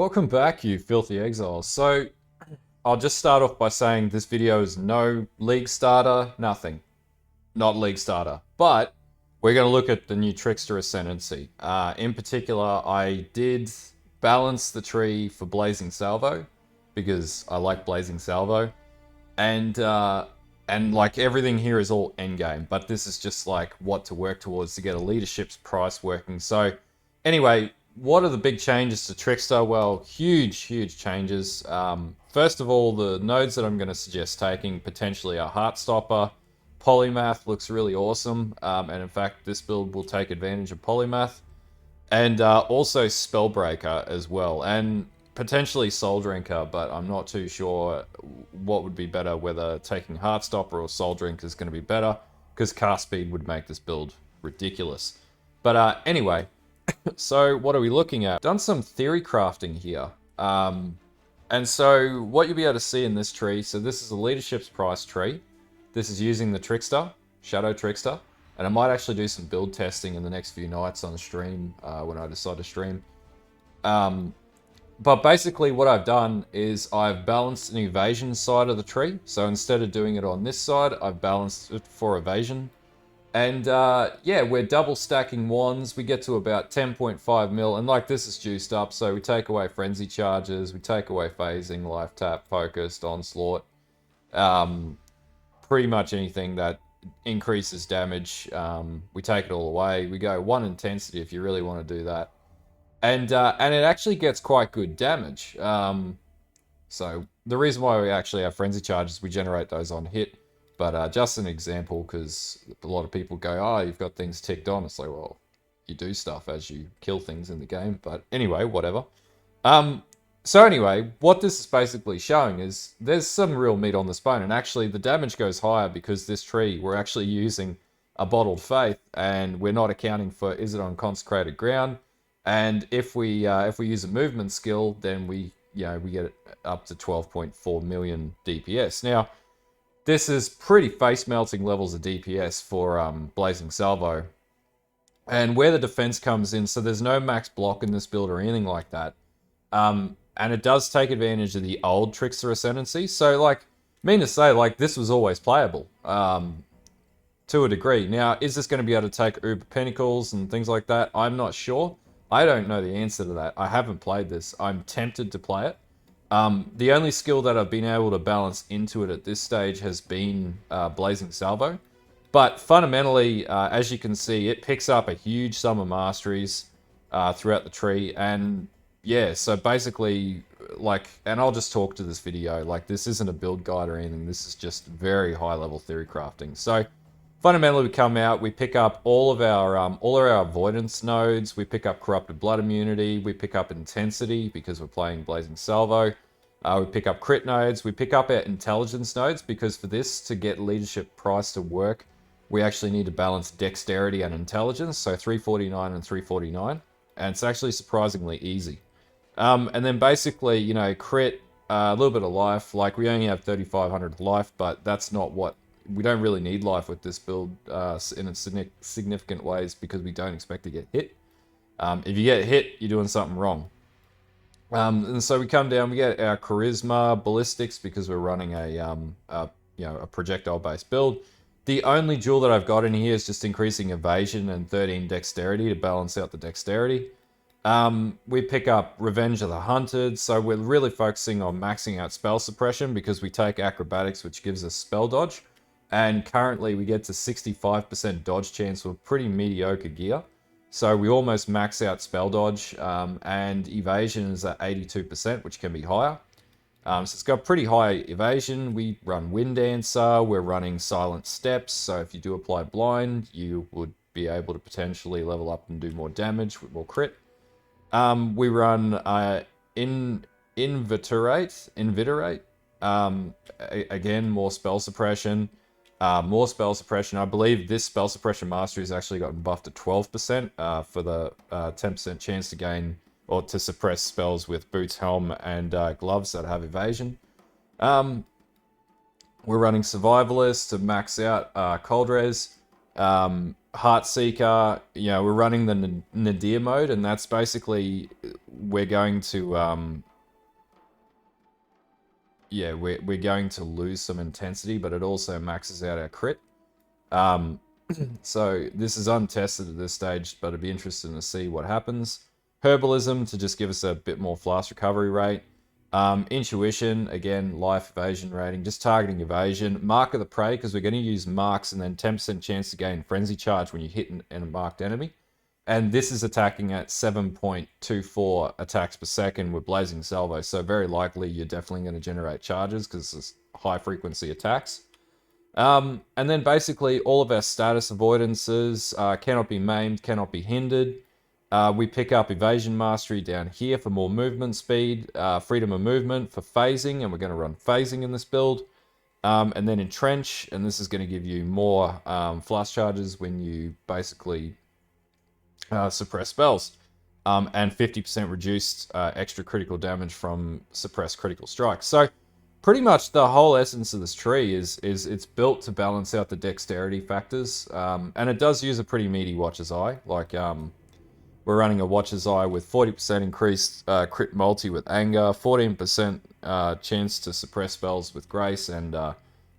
Welcome back, you filthy exiles. So, I'll just start off by saying this video is no league starter, nothing. Not league starter. But, we're going to look at the new Trickster Ascendancy. In particular, I did balance the tree for Blazing Salvo, because I like Blazing Salvo. And like everything here is all endgame, but this is just like what to work towards to get a leadership's price working. So, anyway, what are the big changes to Trickster? Well, huge changes. First of all, the nodes that I'm going to suggest taking potentially are Heartstopper. Polymath looks really awesome, and in fact, this build will take advantage of Polymath. And also Spellbreaker as well, and potentially Soul Drinker, but I'm not too sure what would be better, whether taking Heartstopper or Soul Drink is going to be better, because cast speed would make this build ridiculous. But anyway, so what are we looking at? Done some theory crafting here. And so what you'll be able to see in this tree, so this is a leadership's price tree. This is using the Trickster, Shadow Trickster. And I might actually do some build testing in the next few nights on the stream when I decide to stream. But basically what I've done is I've balanced an evasion side of the tree. So instead of doing it on this side, I've balanced it for evasion. And yeah, we're double stacking wands. We get to about 10.5 mil. And like this is juiced up. So we take away frenzy charges. We take away phasing, life tap, focused, onslaught. Pretty much anything that increases damage, we take it all away. We go 1 intensity if you really want to do that. And it actually gets quite good damage. So the reason why we actually have frenzy charges, we generate those on hit. But just an example, because a lot of people go, oh, you've got things ticked on. It's like, well, you do stuff as you kill things in the game. But anyway, whatever. So anyway, what this is basically showing is there's some real meat on this bone. And actually, the damage goes higher because this tree, we're actually using a Bottled Faith. And we're not accounting for, is it on consecrated ground? And if we use a movement skill, then we get up to 12.4 million DPS. Now, this is pretty face-melting levels of DPS for Blazing Salvo. And where the defense comes in, so there's no max block in this build or anything like that. And it does take advantage of the old Trickster Ascendancy. So, like, mean to say, like, this was always playable. To a degree. Now, is this going to be able to take Uber Pinnacles and things like that? I'm not sure. I don't know the answer to that. I haven't played this. I'm tempted to play it. The only skill that I've been able to balance into it at this stage has been Blazing Salvo. But fundamentally, as you can see, it picks up a huge sum of masteries throughout the tree. And yeah, so basically, like, and I'll just talk to this video. Like, this isn't a build guide or anything. This is just very high level theory crafting. So fundamentally, we come out, we pick up all of our avoidance nodes, we pick up corrupted blood immunity, we pick up intensity because we're playing Blazing Salvo, we pick up crit nodes, we pick up our intelligence nodes because for this to get leadership price to work, we actually need to balance dexterity and intelligence, so 349 and 349, and it's actually surprisingly easy. And then basically, you know, crit, a little bit of life, like we only have 3,500 life, but that's not what we don't really need life with this build in significant ways because we don't expect to get hit. If you get hit, you're doing something wrong. And so we come down, we get our charisma, ballistics because we're running a projectile-based build. The only jewel that I've got in here is just increasing evasion and 13 dexterity to balance out the dexterity. We pick up Revenge of the Hunted, so we're really focusing on maxing out spell suppression because we take acrobatics, which gives us spell dodge. And currently we get to 65% dodge chance with pretty mediocre gear. So we almost max out spell dodge, and evasion is at 82%, which can be higher. So it's got pretty high evasion. We run Wind Dancer, we're running Silent Steps, so if you do apply blind, you would be able to potentially level up and do more damage with more crit. We run Invitorate. Again, more spell suppression. More spell suppression. I believe this spell suppression mastery has actually gotten buffed to 12% for the 10% chance to gain or to suppress spells with boots, helm, and gloves that have evasion. We're running Survivalist to max out Cold Res. Heartseeker, you know, we're running the Nadir mode, and that's basically we're going to yeah, we're going to lose some intensity, but it also maxes out our crit. So this is untested at this stage, but it'd be interesting to see what happens. Herbalism to just give us a bit more fast recovery rate. Intuition, again, life evasion rating, just targeting evasion. Mark of the prey, because we're going to use marks and then 10% chance to gain frenzy charge when you hit a marked enemy. And this is attacking at 7.24 attacks per second with Blazing Salvo. So very likely you're definitely going to generate charges because it's high frequency attacks. And then basically all of our status avoidances cannot be maimed, cannot be hindered. We pick up evasion mastery down here for more movement speed, freedom of movement for phasing, and we're going to run phasing in this build. And then entrench, and this is going to give you more flash charges when you basically suppress spells. And 50% reduced extra critical damage from suppressed critical strikes. So pretty much the whole essence of this tree is it's built to balance out the dexterity factors. And it does use a pretty meaty Watcher's Eye. Like, we're running a Watcher's Eye with 40% increased crit multi with anger, 14% chance to suppress spells with grace, and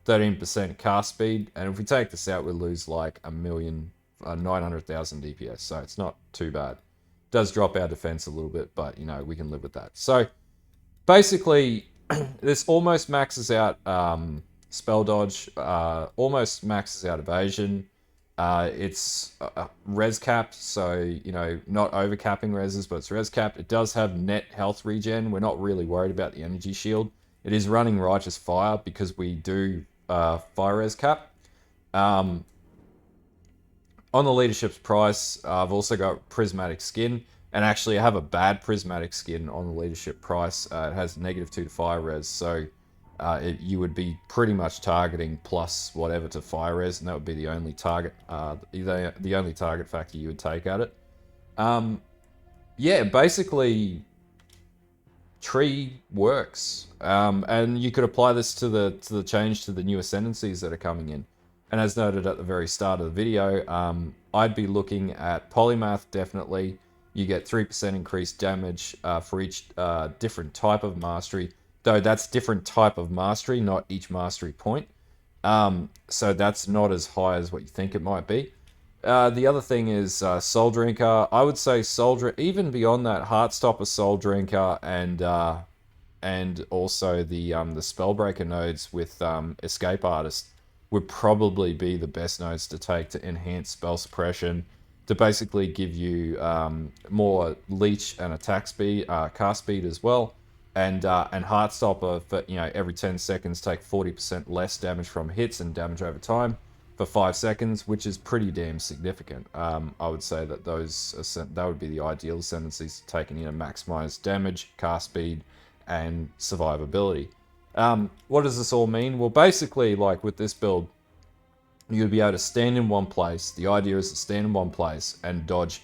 13% cast speed. And if we take this out, we lose like 900,000 DPS. So it's not too bad. It does drop our defense a little bit, but you know, we can live with that. So basically, this almost maxes out spell dodge, almost maxes out evasion. It's res capped, so you know, not overcapping reses, but it's res capped. It does have net health regen. We're not really worried about the energy shield. It is running righteous fire because we do fire res cap. On the leadership's price, I've also got prismatic skin, and actually I have a bad prismatic skin on the leadership price. It has -2 to fire res, so you would be pretty much targeting plus whatever to fire res, and that would be the only target, the only target factor you would take at it. Yeah, basically, tree works, and you could apply this to the change to the new ascendancies that are coming in. And as noted at the very start of the video, I'd be looking at polymath, definitely. You get 3% increased damage for each different type of mastery, though that's different type of mastery, not each mastery point. So that's not as high as what you think it might be. The other thing is Soul Drinker. I would say even beyond that, Heartstopper, Soul Drinker, and also the Spellbreaker nodes with Escape Artist would probably be the best nodes to take to enhance spell suppression, to basically give you more leech and attack speed, cast speed as well, and Heartstopper for, you know, every 10 seconds take 40% less damage from hits and damage over time for 5 seconds, which is pretty damn significant. I would say that that would be the ideal ascendancies to take in, you know, maximize damage, cast speed, and survivability. What does this all mean? Well, basically, like with this build, you'll be able to stand in one place. The idea is to stand in one place and dodge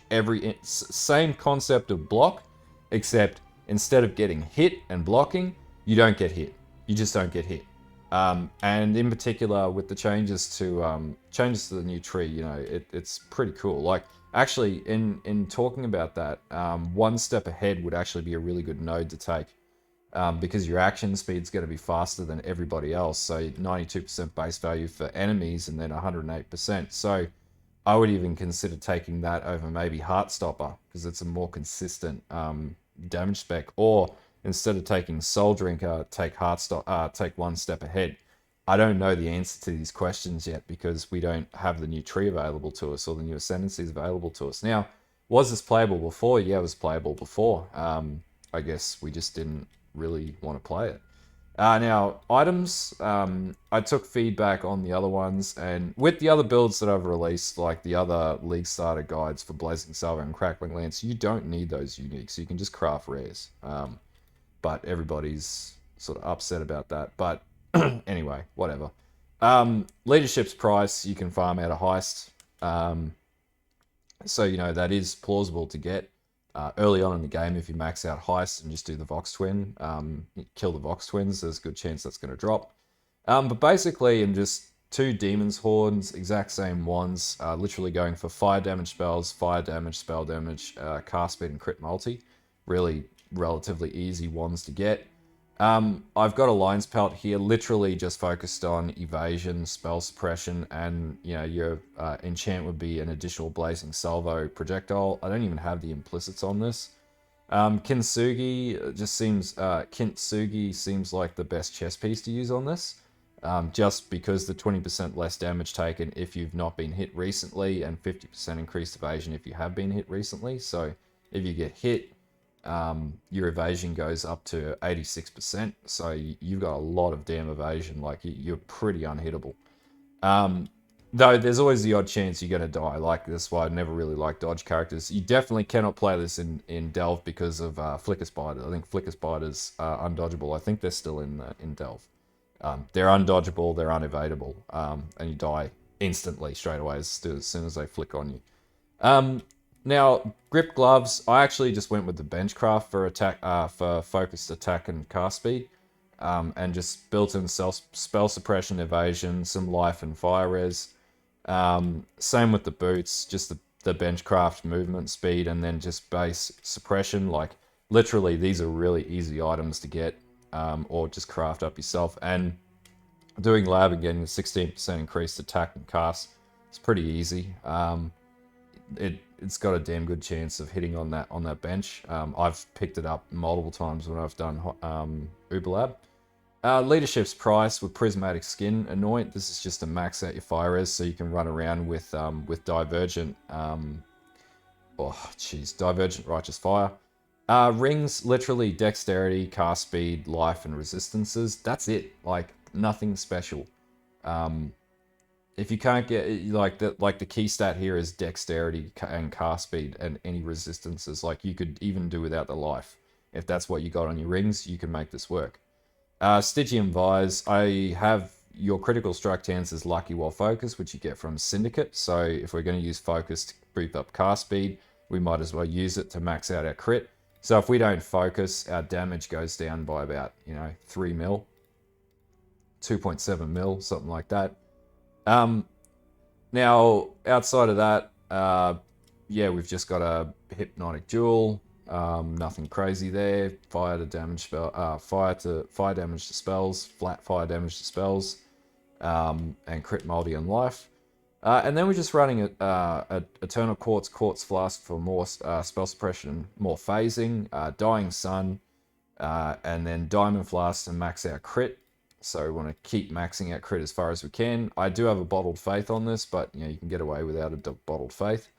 same concept of block, except instead of getting hit and blocking, you don't get hit. You just don't get hit. And in particular, with the changes to the new tree, you know, it's pretty cool. Like, actually, in talking about that, one step ahead would actually be a really good node to take. Because your action speed's going to be faster than everybody else. So 92% base value for enemies and then 108%. So I would even consider taking that over maybe Heartstopper because it's a more consistent damage spec. Or instead of taking Soul Drinker, take take one step ahead. I don't know the answer to these questions yet because we don't have the new tree available to us or the new ascendancies available to us. Now, was this playable before? Yeah, it was playable before. I guess we just didn't really want to play it. Now, items, I took feedback on the other ones, and with the other builds that I've released, like the other League Starter guides for Blazing Salvo and Crackling Lance, you don't need those uniques. You can just craft rares. But everybody's sort of upset about that. But anyway, whatever. Leadership's price, you can farm out a heist. So, you know, that is plausible to get. Early on in the game, if you max out heist and just do the Vox Twin, kill the Vox Twins, there's a good chance that's going to drop. But basically, in just 2 Demon's Horns, exact same ones, literally going for fire damage spells, fire damage, spell damage, cast speed, and crit multi. Really relatively easy ones to get. I've got a Lion's Pelt here, literally just focused on evasion, spell suppression, and your enchant would be an additional Blazing Salvo projectile. I don't even have the implicits on this. Kintsugi Kintsugi seems like the best chess piece to use on this, just because the 20% less damage taken if you've not been hit recently, and 50% increased evasion if you have been hit recently. So if you get hit, your evasion goes up to 86%. So you've got a lot of damn evasion. Like you're pretty unhittable. Though there's always the odd chance you're going to die. Like, that's why I never really like dodge characters. You definitely cannot play this in Delve because of Flicker Spider. I think Flicker Spiders are undodgeable. I think they're still in Delve. They're undodgeable, they're unevadable, and you die instantly straight away as soon as they flick on you. Now, grip gloves, I actually just went with the benchcraft for attack, for focused attack and cast speed. And just built-in spell suppression, evasion, some life and fire res. Same with the boots, just the benchcraft movement speed, and then just base suppression. Like, literally, these are really easy items to get, or just craft up yourself. And doing lab and getting a 16% increased attack and cast, it's pretty easy. It's got a damn good chance of hitting on that bench. I've picked it up multiple times when I've done Uber Lab. Leadership's price with Prismatic Skin Anoint. This is just to max out your fire res, so you can run around with Divergent. Divergent Righteous Fire. Rings, literally dexterity, cast speed, life, and resistances. That's it. Like, nothing special. If you can't get the key stat here is dexterity and cast speed and any resistances. Like, you could even do without the life. If that's what you got on your rings, you can make this work. Stygian Vise, I have your critical strike chance is lucky while focused, which you get from Syndicate. So if we're going to use focus to boost up cast speed, we might as well use it to max out our crit. So if we don't focus, our damage goes down by about 3 mil, 2.7 mil, something like that. Now outside of that, we've just got a Hypnotic Jewel. Nothing crazy there. Fire damage to spells, flat fire damage to spells, and crit multi on life. And then we're just running Eternal Quartz Flask for more spell suppression, more phasing, Dying Sun, and then Diamond Flask to max out crit. So we want to keep maxing out crit as far as we can. I do have a Bottled Faith on this, but you can get away without a Bottled Faith.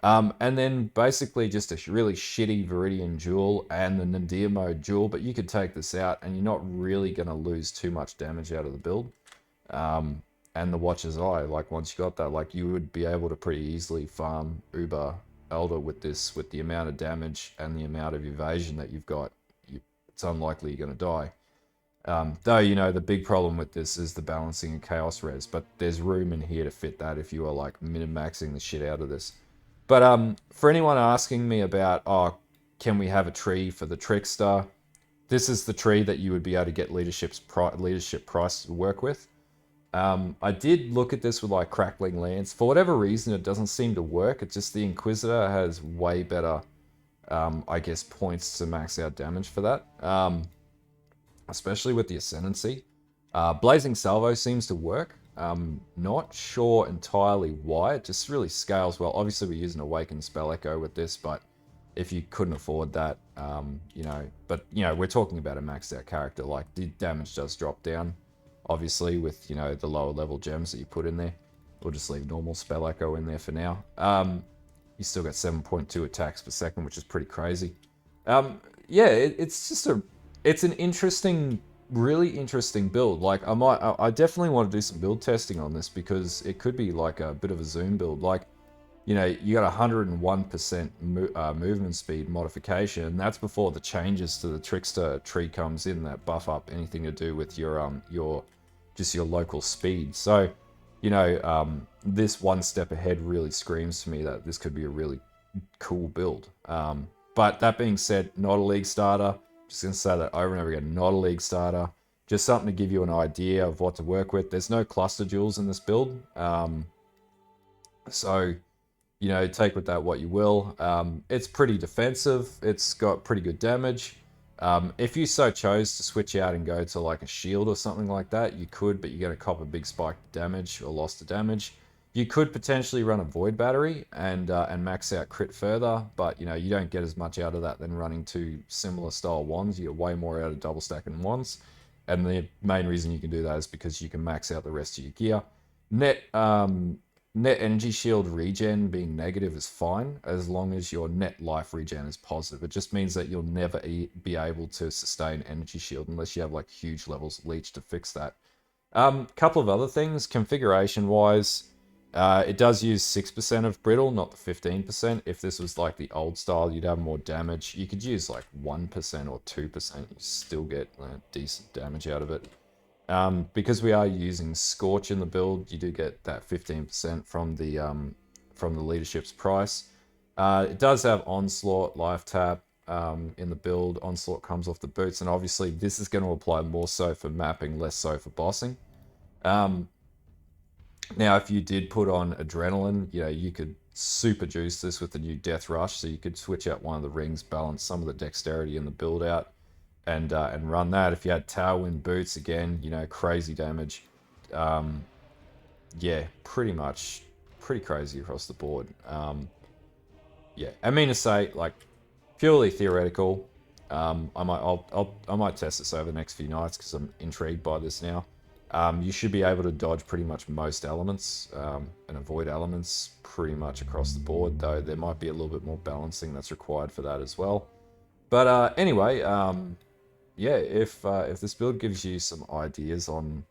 And then basically just a really shitty Viridian Jewel and the Nadir Mode Jewel, but you could take this out and you're not really going to lose too much damage out of the build. And the Watcher's Eye, like once you got that, like you would be able to pretty easily farm Uber Elder with this, with the amount of damage and the amount of evasion that you've got. It's unlikely you're going to die. Though, the big problem with this is the balancing and chaos res, but there's room in here to fit that if you are like min-maxing the shit out of this. But for anyone asking me about, can we have a tree for the Trickster? This is the tree that you would be able to get leadership price to work with. I did look at this with like Crackling Lance. For whatever reason, it doesn't seem to work. It's just the Inquisitor has way better, points to max out damage for that. Especially with the Ascendancy. Blazing Salvo seems to work. Not sure entirely why. It just really scales well. Obviously, we're using Awakened Spell Echo with this, but if you couldn't afford that, we're talking about a maxed out character. Like, the damage does drop down, obviously, with, the lower level gems that you put in there. We'll just leave normal Spell Echo in there for now. You still got 7.2 attacks per second, which is pretty crazy. It's an interesting, really interesting build. Like, I definitely want to do some build testing on this because it could be like a bit of a zoom build. Like, you got 101% movement speed modification, and that's before the changes to the Trickster tree comes in that buff up anything to do with your local speed. So, this one step ahead really screams to me that this could be a really cool build. But that being said, not a league starter. Just going to say that over and over again, not a league starter. Just something to give you an idea of what to work with. There's no cluster jewels in this build. So, you know, take with that what you will. It's pretty defensive. It's got pretty good damage. If you so chose to switch out and go to like a shield or something like that, you could, but you're going to cop a big spike to damage or loss to damage. You could potentially run a void battery and max out crit further, but you know you don't get as much out of that than running two similar style wands. You get way more out of double stacking wands, and the main reason you can do that is because you can max out the rest of your gear. Net net energy shield regen being negative is fine as long as your net life regen is positive. It just means that you'll never be able to sustain energy shield unless you have like huge levels of leech to fix that. Couple of other things, configuration wise, it does use 6% of brittle, not the 15%. If this was like the old style, you'd have more damage. You could use like 1% or 2%, you still get decent damage out of it. Because we are using Scorch in the build, you do get that 15% from the leadership's price. It does have Onslaught, Life Tap in the build. Onslaught comes off the boots, and obviously this is going to apply more so for mapping, less so for bossing. Now, if you did put on Adrenaline, you know, you could super juice this with the new Death Rush, so you could switch out one of the rings, balance some of the dexterity in the build out, and run that. If you had Tailwind Boots, again, you know, crazy damage. Yeah, pretty much pretty crazy across the board. Yeah, I mean to say, like, purely theoretical. I might test this over the next few nights because I'm intrigued by this now. You should be able to dodge pretty much most elements and avoid elements pretty much across the board, though there might be a little bit more balancing that's required for that as well. But anyway, yeah, if this build gives you some ideas on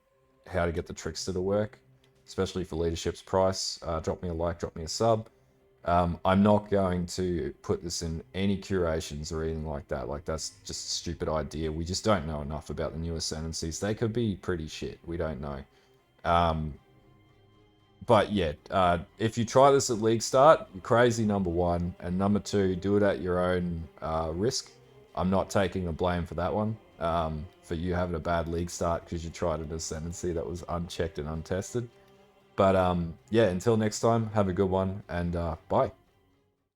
how to get the Trickster to work, especially for leadership's price, drop me a like, drop me a sub. I'm not going to put this in any curations or anything like that. Like, that's just a stupid idea. We just don't know enough about the new Ascendancies. They could be pretty shit. We don't know. But yeah, if you try this at League Start, you're crazy, number one. And number two, do it at your own risk. I'm not taking the blame for that one. For you having a bad League Start because you tried an Ascendancy that was unchecked and untested. But yeah, until next time, have a good one, and bye.